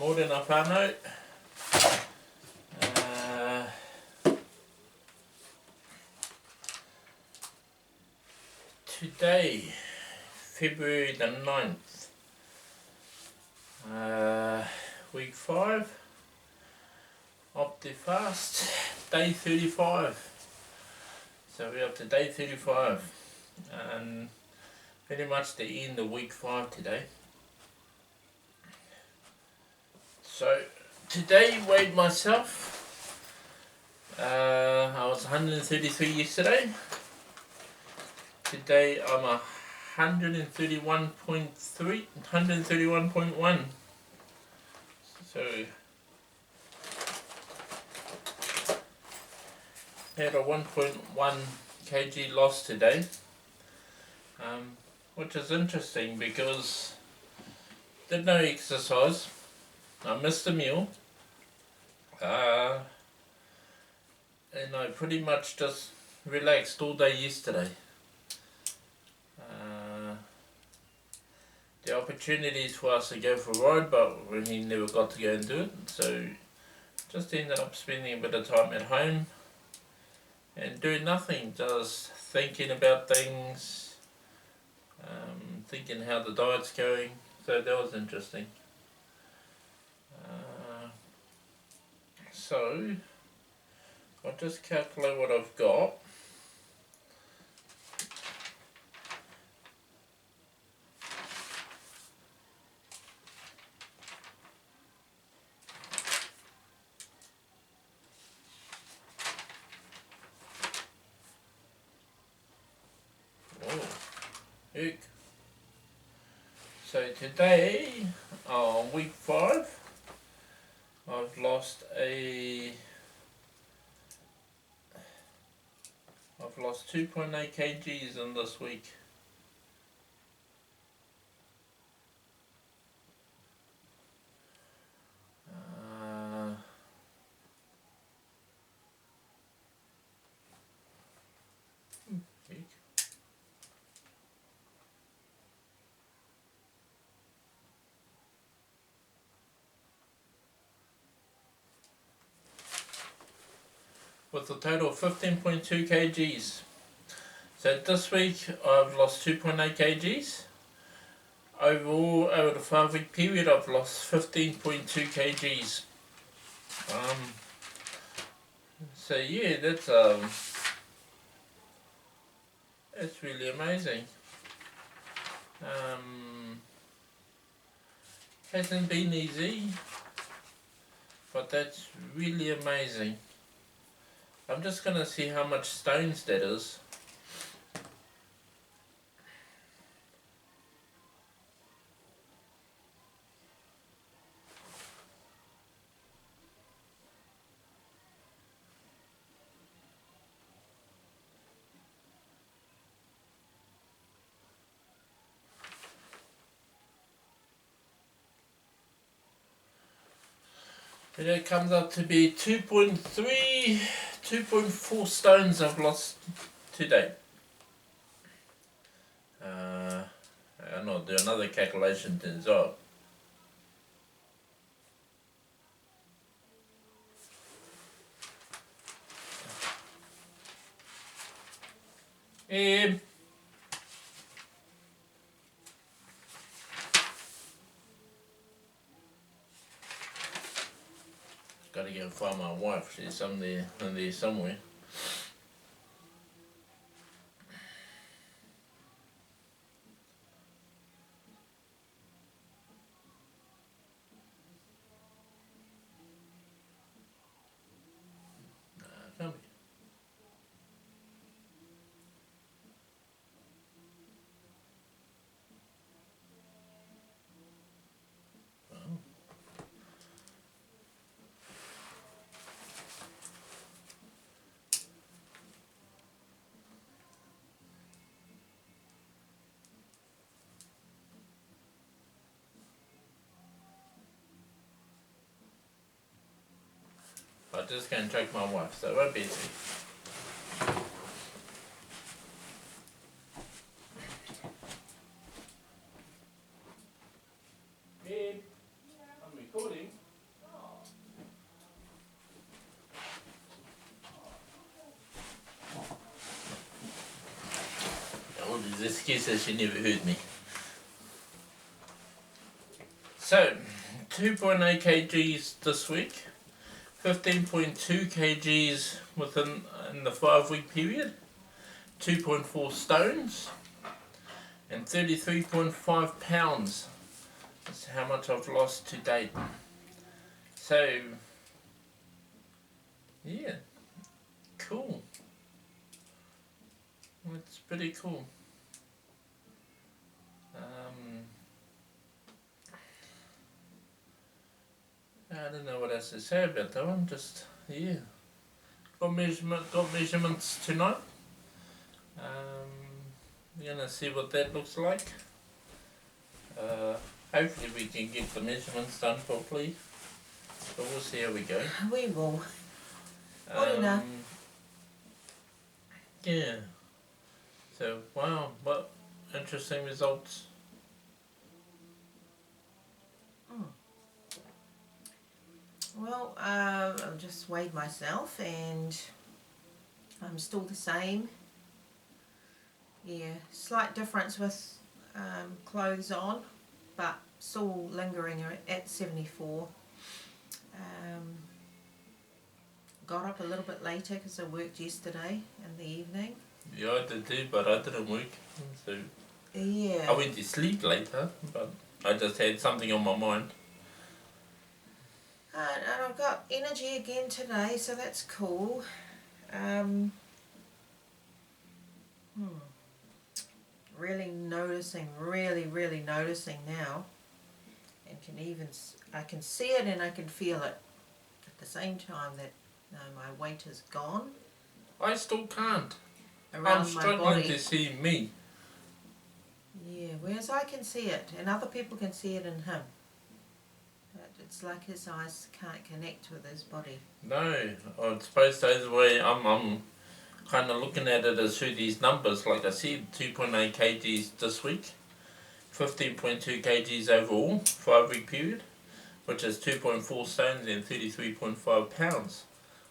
Morning whānau. Today, February the 9th, week 5, Optifast, day 35. So we're up to day 35 and pretty much the end of week 5 today. So today weighed myself, I was 133 yesterday. Today I'm 131.1. So had a 1.1 kg loss today, which is interesting because did no exercise. I missed a meal, and I pretty much just relaxed all day yesterday. The opportunities for us to go for a ride, but we never got to go and do it, so just ended up spending a bit of time at home and doing nothing, just thinking about things, thinking how the diet's going, so that was interesting. So I'll just calculate what I've got. Heck. So today, on week 5, I've lost 2.8 kgs in this week. Heck. With a total of 15.2 kgs. So this week I've lost 2.8 kgs. Overall, over the 5-week period, I've lost 15.2 kgs. So yeah, that's really amazing. Hasn't been easy, but that's really amazing. I'm just gonna see how much stones that is. And it comes up to be 2.4 stones I've lost today. I'll do another calculation as well. Gotta go and find my wife, she's in there somewhere. Come here. I'll just go and check my wife, so it won't be easy. Babe, I'm recording. these excuses, you never heard me. So, 2.8 kgs this week, 15.2 kgs in the 5-week period, 2.4 stones, and 33.5 pounds. That's how much I've lost to date. So, yeah, cool. That's pretty cool. I don't know what else to say about that one. Just yeah, got measurements tonight. We're gonna see what that looks like. Hopefully we can get the measurements done properly. But we'll see how we go. We will. Yeah. So wow, what interesting results. Well, I've just weighed myself and I'm still the same. Yeah, slight difference with clothes on, but still lingering at 74. Got up a little bit later because I worked yesterday in the evening. Yeah, I did too, but I didn't work. So yeah. I went to sleep later, but I just had something on my mind. And I've got energy again today, so that's cool. Really noticing now, and I can see it and I can feel it at the same time that my weight is gone. I still can't. Around I'm my struggling body. to see me. Yeah, whereas I can see it and other people can see it in him. It's like his eyes can't connect with his body. No, I suppose that's the way I'm kind of looking at it as through these numbers. Like I said, 2.8 kgs this week, 15.2 kgs overall, 5-week period, which is 2.4 stones and 33.5 pounds.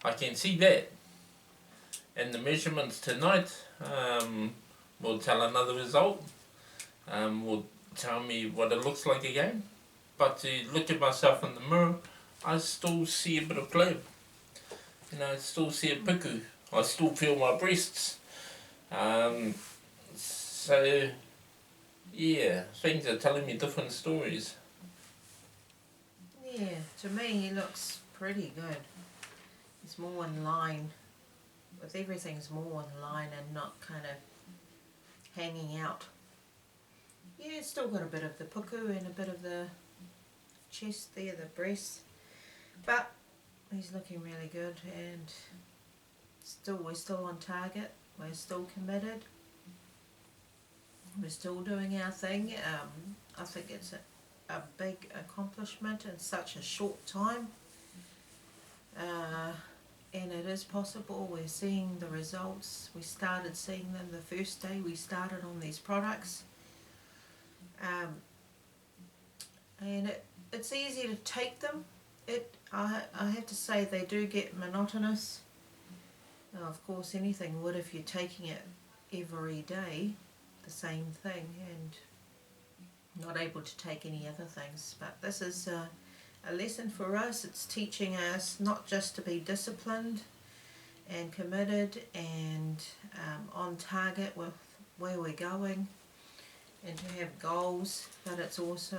I can see that. And the measurements tonight will tell another result. Will tell me what it looks like again. But to look at myself in the mirror, I still see a bit of play. I still see a piku. I still feel my breasts. So, yeah, things are telling me different stories. Yeah, to me he looks pretty good. He's more in line. With everything's more in line and not kind of hanging out. Yeah, it's still got a bit of the puku and a bit of the chest there, the breast, but he's looking really good, and we're still on target, we're still committed, we're still doing our thing. I think it's a big accomplishment in such a short time, and it is possible. We're seeing the results. We started seeing them the first day we started on these products, and it's easy to take them. I have to say they do get monotonous. Now, of course, anything would if you're taking it every day, the same thing, and not able to take any other things. But this is a lesson for us. It's teaching us not just to be disciplined and committed and on target with where we're going and to have goals, but it's also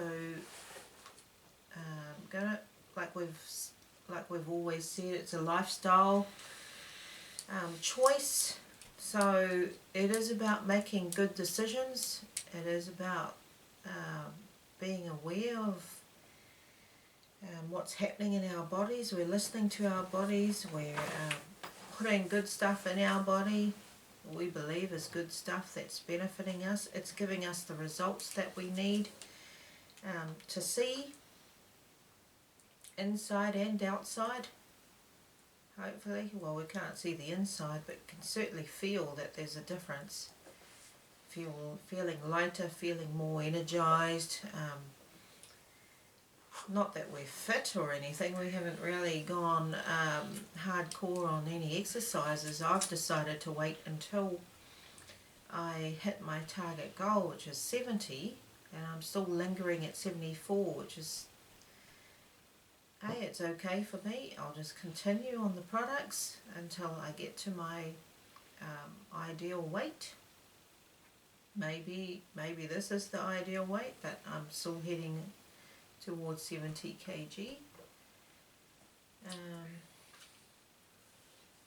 like we've always said, it's a lifestyle choice. So it is about making good decisions. It is about being aware of what's happening in our bodies. We're listening to our bodies. We're putting good stuff in our body. We believe is good stuff that's benefiting us. It's giving us the results that we need to see inside and outside. Hopefully, well, we can't see the inside, but can certainly feel that there's a difference. Feeling lighter, feeling more energized. Not that we're fit or anything. We haven't really gone hardcore on any exercises. I've decided to wait until I hit my target goal, which is 70, and I'm still lingering at 74, which is, hey, it's okay for me. I'll just continue on the products until I get to my ideal weight. Maybe this is the ideal weight, but I'm still heading towards 70 kg.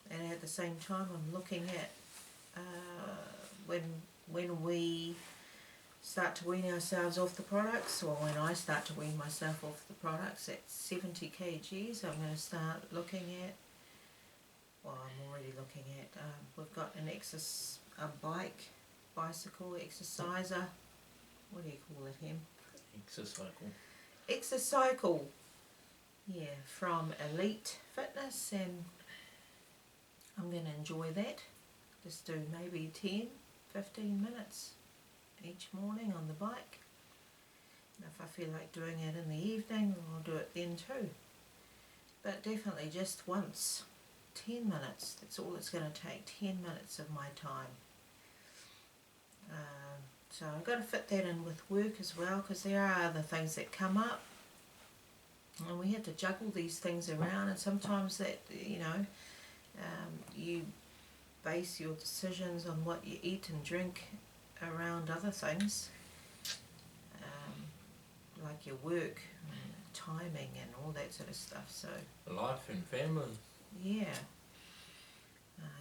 And at the same time, I'm looking at when we start to wean ourselves off the products, or when I start to wean myself off the products at 70 kgs, I'm going to start looking at, well, I'm already looking at, we've got a bicycle exerciser, what do you call it, him? Exercycle, yeah, from Elite Fitness, and I'm going to enjoy that. Just do maybe 10, 15 minutes each morning on the bike. And if I feel like doing it in the evening, I'll do it then too. But definitely just once, 10 minutes, that's all it's going to take, 10 minutes of my time. So I've got to fit that in with work as well, because there are other things that come up. And we have to juggle these things around, and sometimes that, you base your decisions on what you eat and drink around other things, like your work, and timing and all that sort of stuff. So life and family. Yeah.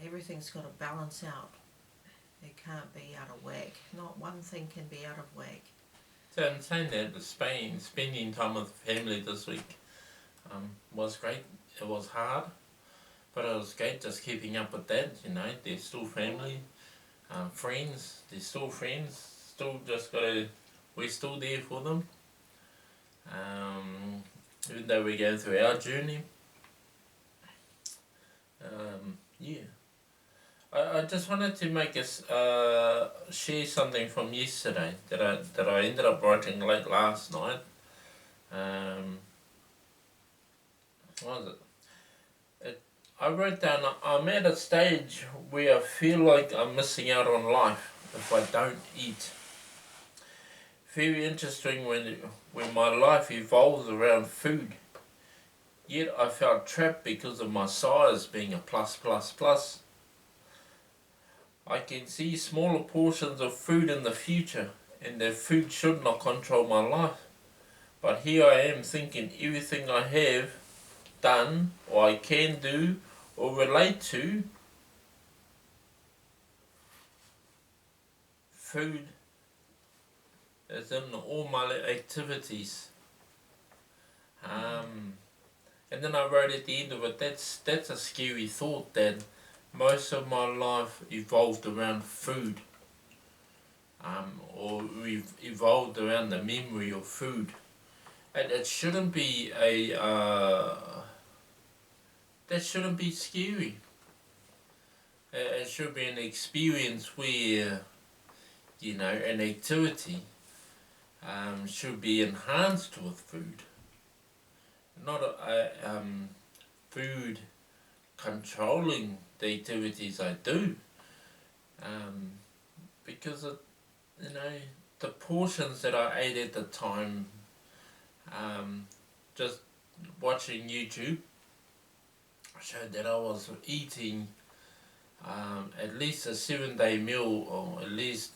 Everything's got to balance out. It can't be out of whack. Not one thing can be out of whack. So in saying that, spending time with family this week was great. It was hard, but it was great just keeping up with that. They're still family, friends. They're still friends. We're still there for them. Even though we're going through our journey. Yeah. I just wanted to make us share something from yesterday that I ended up writing late last night. What was it? I wrote down, I'm at a stage where I feel like I'm missing out on life if I don't eat. Very interesting when my life evolves around food. Yet I felt trapped because of my size being a plus. I can see smaller portions of food in the future, and that food should not control my life. But here I am thinking everything I have done, or I can do, or relate to, food is in all my activities. And then I wrote at the end of it, that's a scary thought, that most of my life evolved around food, or we've evolved around the memory of food. And it shouldn't be that shouldn't be scary. It should be an experience where, an activity should be enhanced with food. Not food controlling the activities I do, because of, the portions that I ate at the time, just watching YouTube showed that I was eating at least a 7-day meal, or at least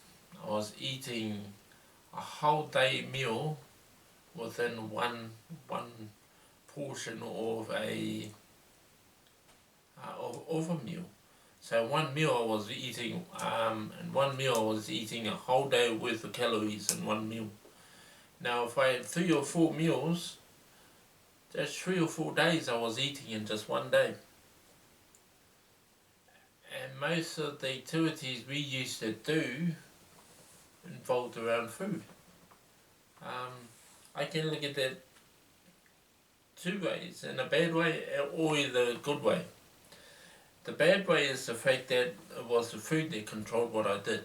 I was eating a whole day meal within one portion of a meal. So one meal I was eating, a whole day worth of calories in one meal. Now if I had 3 or 4 meals, that's 3 or 4 days I was eating in just one day. And most of the activities we used to do involved around food. I can look at that 2 ways, in a bad way or the good way. The bad way is the fact that it was the food that controlled what I did.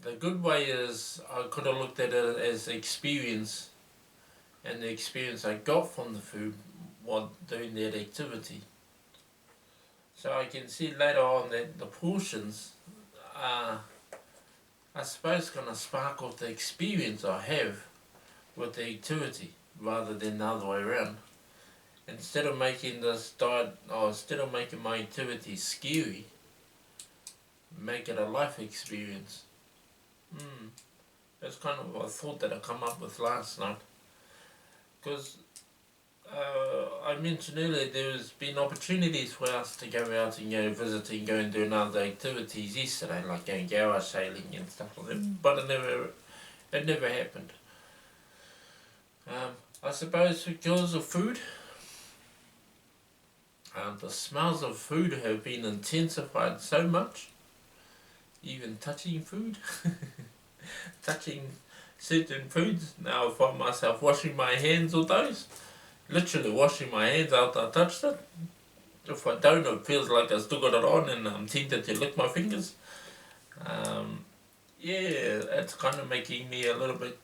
The good way is I could have looked at it as experience, and the experience I got from the food while doing that activity. So I can see later on that the portions are, I suppose, going to spark off the experience I have with the activity rather than the other way around. Instead of making this diet, or instead of making my activity scary, make it a life experience. That's kind of a thought that I come up with last night. Because I mentioned earlier there's been opportunities for us to go out and go visiting, go and do other activities yesterday, like going gower sailing and stuff like that. But it never happened. I suppose because of food, the smells of food have been intensified so much. Even touching food, touching certain foods. Now I find myself washing my hands with those. Literally washing my hands after I touched it. If I don't, it feels like I still got it on and I'm tempted to lick my fingers. It's kind of making me a little bit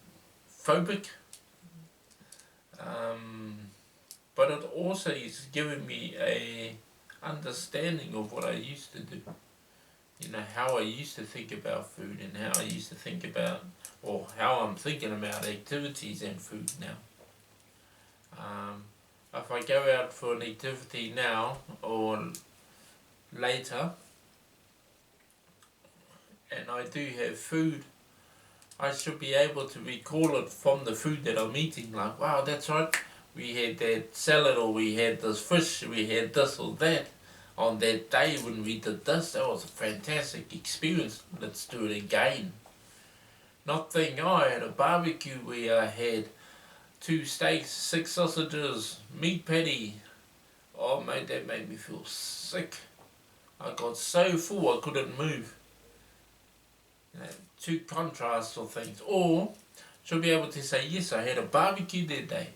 phobic. But it also is giving me a understanding of what I used to do. You know, how I used to think about food and how I used to think about, or how I'm thinking about activities and food now. If I go out for an activity now or later and I do have food, I should be able to recall it from the food that I'm eating. Like, wow, that's right, we had that salad, or we had this fish, we had this or that on that day when we did this. That was a fantastic experience, let's do it again. Not thinking, oh, I had a barbecue where I had 2 steaks, 6 sausages, meat patty. Oh mate, that made me feel sick. I got so full I couldn't move. You know, 2 contrasts of things. Or should be able to say, yes, I had a barbecue that day.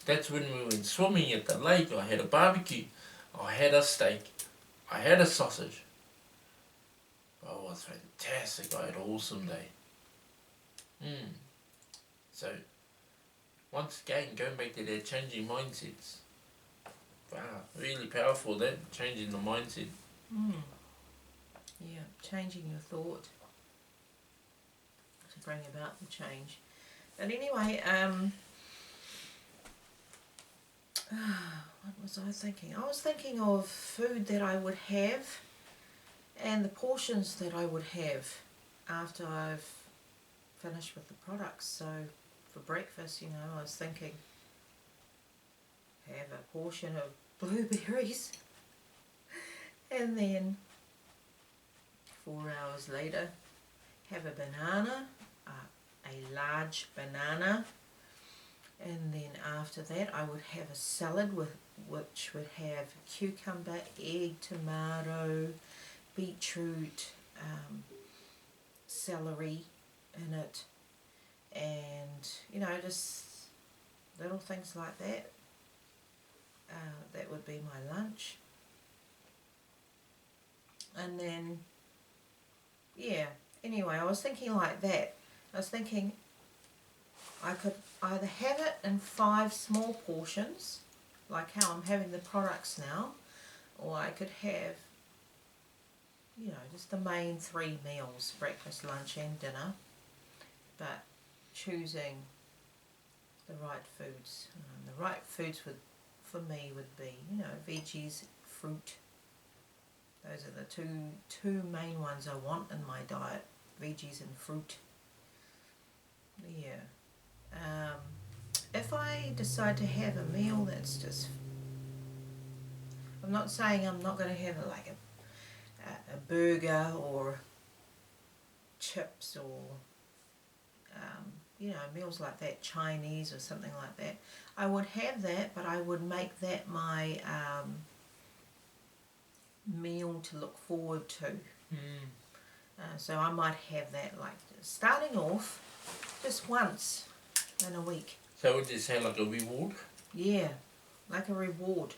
That's when we went swimming at the lake. I had a barbecue. I had a steak. I had a sausage. Oh, it was fantastic. I had an awesome day. So, once again, going back to that changing mindsets. Wow, really powerful, that, changing the mindset. Yeah, changing your thought to bring about the change. But anyway, what was I thinking? I was thinking of food that I would have and the portions that I would have after I've finished with the products. So for breakfast, you know, I was thinking have a portion of blueberries and then 4 hours later have a banana, a large banana, and then after that I would have a salad which would have cucumber, egg, tomato, beetroot, celery in it, and you know, just little things like that. That would be my lunch. And then anyway, I was thinking like that. I was thinking I could either have it in 5 small portions, like how I'm having the products now, or I could have, you know, just the main 3 meals, breakfast, lunch and dinner, but choosing the right foods. The right foods for me would be, you know, veggies, fruit. Those are the two main ones I want in my diet, veggies and fruit. If I decide to have a meal that's just, I'm not saying I'm not going to have like a burger or chips or you know, meals like that, Chinese or something like that. I would have that, but I would make that my meal to look forward to. So I might have that, like, starting off just once in a week. So would you say like a reward? Yeah, like a reward.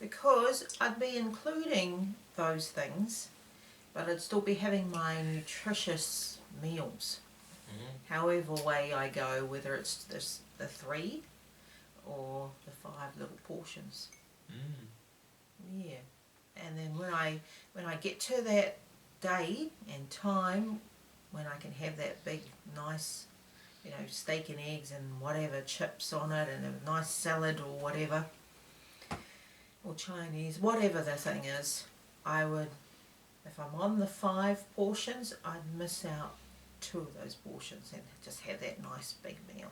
Because I'd be including those things, but I'd still be having my nutritious meals. However way I go, whether it's the 3 or the 5 little portions. Yeah. and then when I get to that day and time when I can have that big nice, you know, steak and eggs and whatever, chips on it, and a nice salad or whatever, or Chinese, whatever the thing is, I would, if I'm on the 5 portions, I'd miss out 2 of those portions and just have that nice big meal.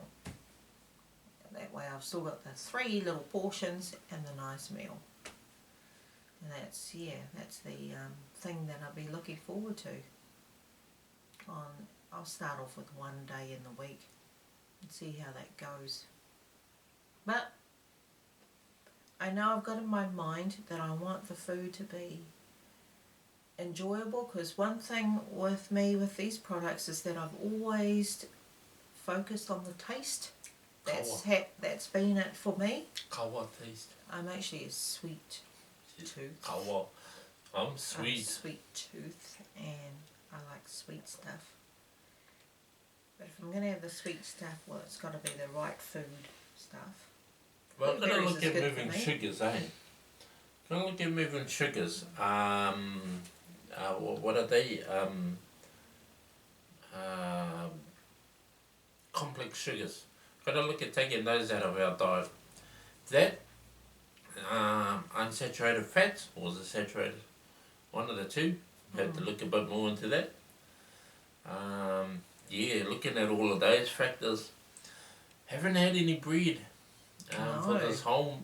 That way I've still got the 3 little portions and the nice meal. And that's the thing that I'll be looking forward to. I'll start off with 1 day in the week and see how that goes. But I know I've got in my mind that I want the food to be enjoyable, because one thing with me with these products is that I've always focused on the taste. That's been it for me. Kawa taste. I'm actually a sweet tooth. Kawa. I'm sweet. I'm a sweet tooth, and I like sweet stuff. But if I'm going to have the sweet stuff, well, it's got to be the right food stuff. Well, gotta Blueberries look is at good moving for me. sugars, eh? Gotta look at moving sugars. What are they? Complex sugars. Gotta look at taking those out of our diet. That unsaturated fats, or is it saturated? One of the two. Have to look a bit more into that. Yeah, looking at all of those factors. Haven't had any bread for this whole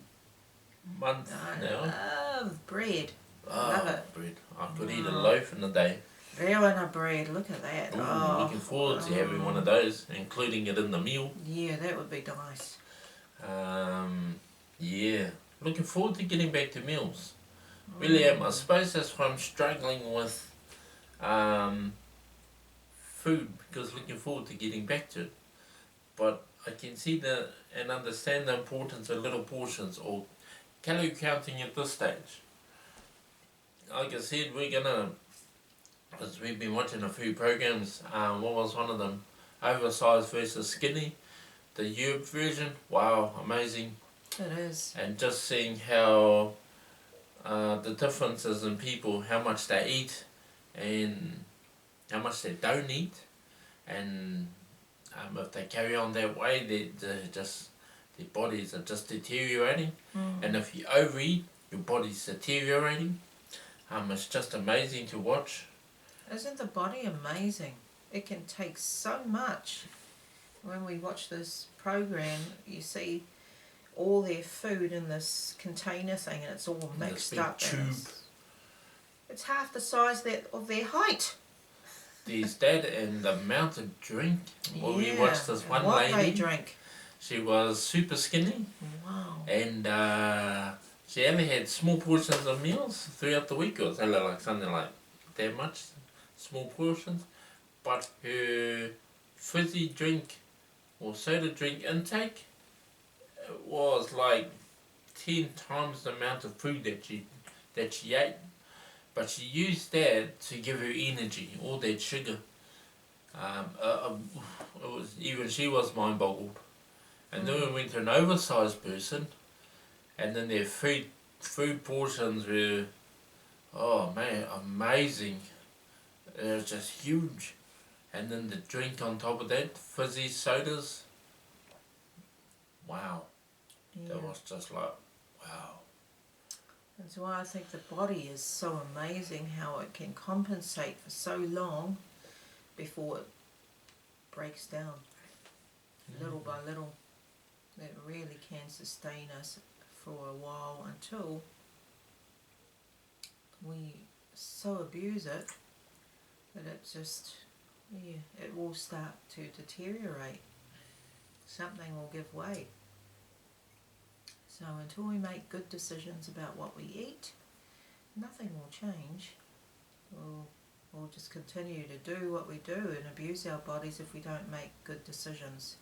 month now. I love bread. Oh, Love it. bread. I could eat a loaf in a day. Grilling a bread, look at that. Ooh, looking forward to having one of those, including it in the meal. Yeah, that would be nice. Yeah, looking forward to getting back to meals. Really am. I suppose that's why I'm struggling with food, because looking forward to getting back to it. But I can see and understand the importance of little portions or calorie counting at this stage. Like I said, we're gonna, as we've been watching a few programs, what was one of them? Oversized versus skinny. The Europe version, wow, amazing. It is. And just seeing how the differences in people, how much they eat and how much they don't eat, and if they carry on that way, their bodies are just deteriorating. And if you overeat, your body's deteriorating. It's just amazing to watch. Isn't the body amazing? It can take so much. When we watch this program, you see all their food in this container thing, and it's all mixed up. Tube. It's half the size of their height. There's that, and the amount of drink. Well, we watched this one what lady. They drink. She was super skinny. Wow. And she only had small portions of meals throughout the week, or something like that much, small portions. But her fizzy drink or soda drink intake was like 10 times the amount of food that she ate. But she used that to give her energy, all that sugar. Even she was mind boggled. And then we went to an oversized person, and then their food portions were, oh man, amazing. It was just huge. And then the drink on top of that, fizzy sodas. Wow. Yeah. That was just like, wow. That's why I think the body is so amazing, how it can compensate for so long before it breaks down. Little by little. It really can sustain us for a while until we so abuse it that it just, it will start to deteriorate. Something will give way. So until we make good decisions about what we eat, nothing will change. We'll just continue to do what we do and abuse our bodies if we don't make good decisions.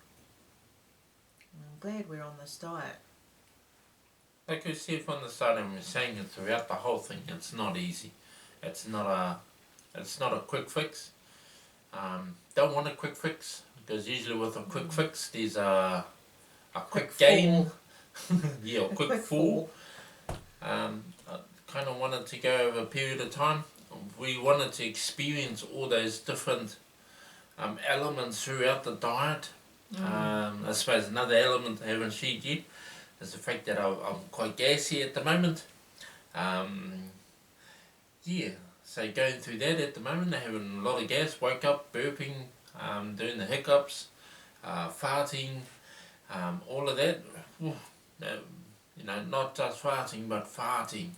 And I'm glad we're on this diet. Like we said from the start, and we're saying it throughout the whole thing, it's not easy. It's not a quick fix. Don't want a quick fix, because usually with a quick fix there's a quick gain. Yeah, a quick fall. kind of wanted to go over a period of time. We wanted to experience all those different elements throughout the diet. I suppose another element I haven't shared yet is the fact that I'm quite gassy at the moment. Yeah, so going through that at the moment, I'm having a lot of gas, woke up, burping, doing the hiccups, farting, all of that. Not just farting, but farting.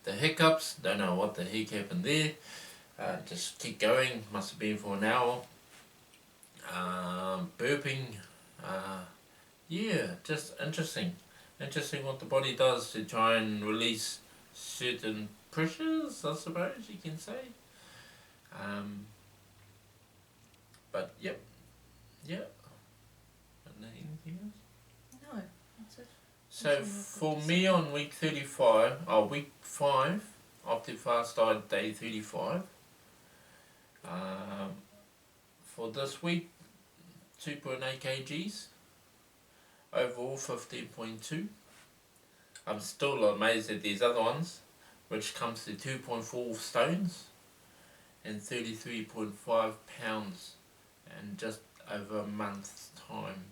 The hiccups, don't know what the heck happened there. Just keep going, must have been for an hour. Burping, yeah, just interesting what the body does to try and release certain pressures, I suppose you can say. But yep. Anything else? No, that's it. So for me on week 5, Optifast diet day 35. For this week, 2.8 kgs. Overall 15.2. I'm still amazed at these other ones, which comes to 2.4 stones and 33.5 pounds in just over a month's time.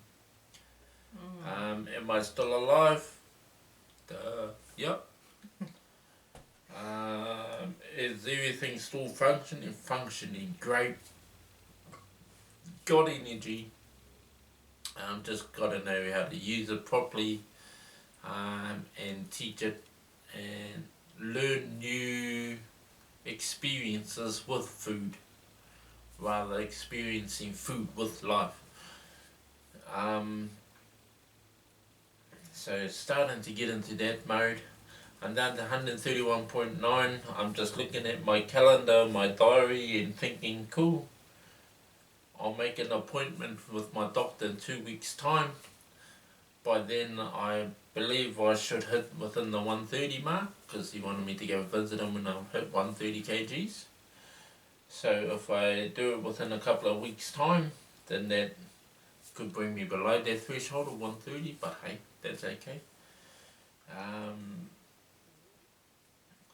Am I still alive? Yep. Is everything still functioning? Functioning great. Got energy. Just got to know how to use it properly, and teach it and learn new experiences with food, rather experiencing food with life. So starting to get into that mode. I'm down to 131.9. I'm just looking at my calendar, my diary, and thinking, cool, I'll make an appointment with my doctor in 2 weeks' time. By then I believe I should hit within the 130 mark, because he wanted me to go visit him when I hit 130 kgs. So if I do it within a couple of weeks' time, then that could bring me below that threshold of 130, but hey, that's okay.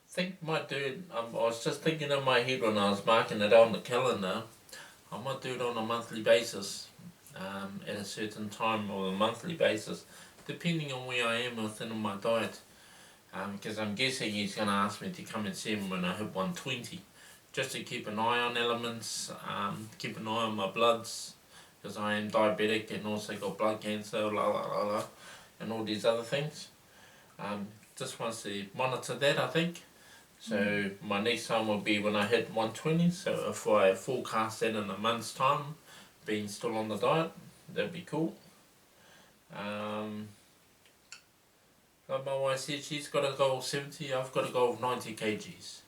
Think might do it. I was just thinking in my head when I was marking it on the calendar, I might do it on a monthly basis, at a certain time, or a monthly basis, depending on where I am within my diet. Because I'm guessing he's going to ask me to come and see him when I hit 120, just to keep an eye on elements, keep an eye on my bloods, because I am diabetic and also got blood cancer, and all these other things. Just wants to monitor that, I think. So my next time will be when I hit 120, so if I forecast that in a month's time, being still on the diet, that'd be cool. Like my wife said, she's got a goal of 70, I've got a goal of 90 kgs.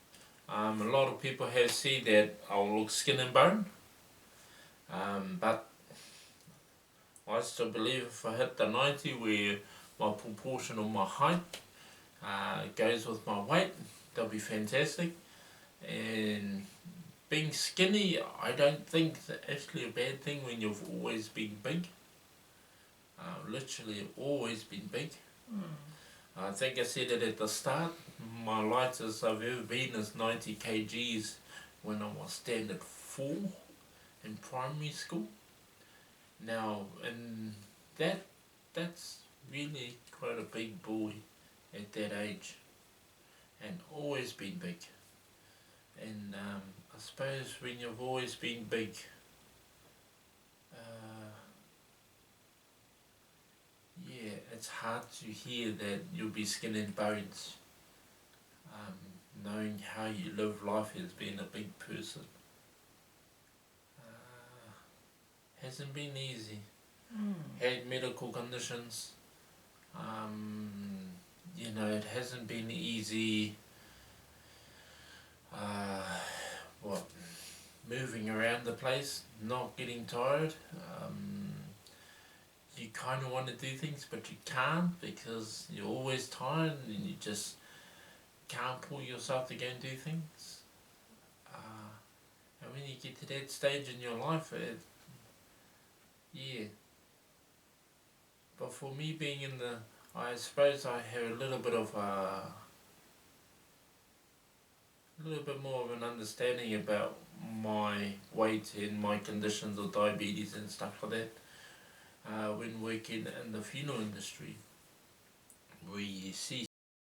A lot of people have said that I'll look skin and bone, but I still believe if I hit the 90, where my proportion of my height goes with my weight, that'll be fantastic. And being skinny, I don't think it's actually a bad thing when you've always been big. Literally always been big. I think I said it at the start, my lightest I've ever been is 90 kgs when I was standard 4 in primary school. Now, and that's really quite a big boy at that age, and always been big. And I suppose when you've always been big, yeah, it's hard to hear that you'll be skin and bones, knowing how you live life as being a big person. Hasn't been easy. Had medical conditions. It hasn't been easy. Moving around the place, not getting tired. You kind of want to do things, but you can't because you're always tired and you just can't pull yourself to go and do things. And when you get to that stage in your life, yeah. But for me being in the I suppose I have a little bit more of an understanding about my weight and my conditions of diabetes and stuff like that when working in the funeral industry, where you see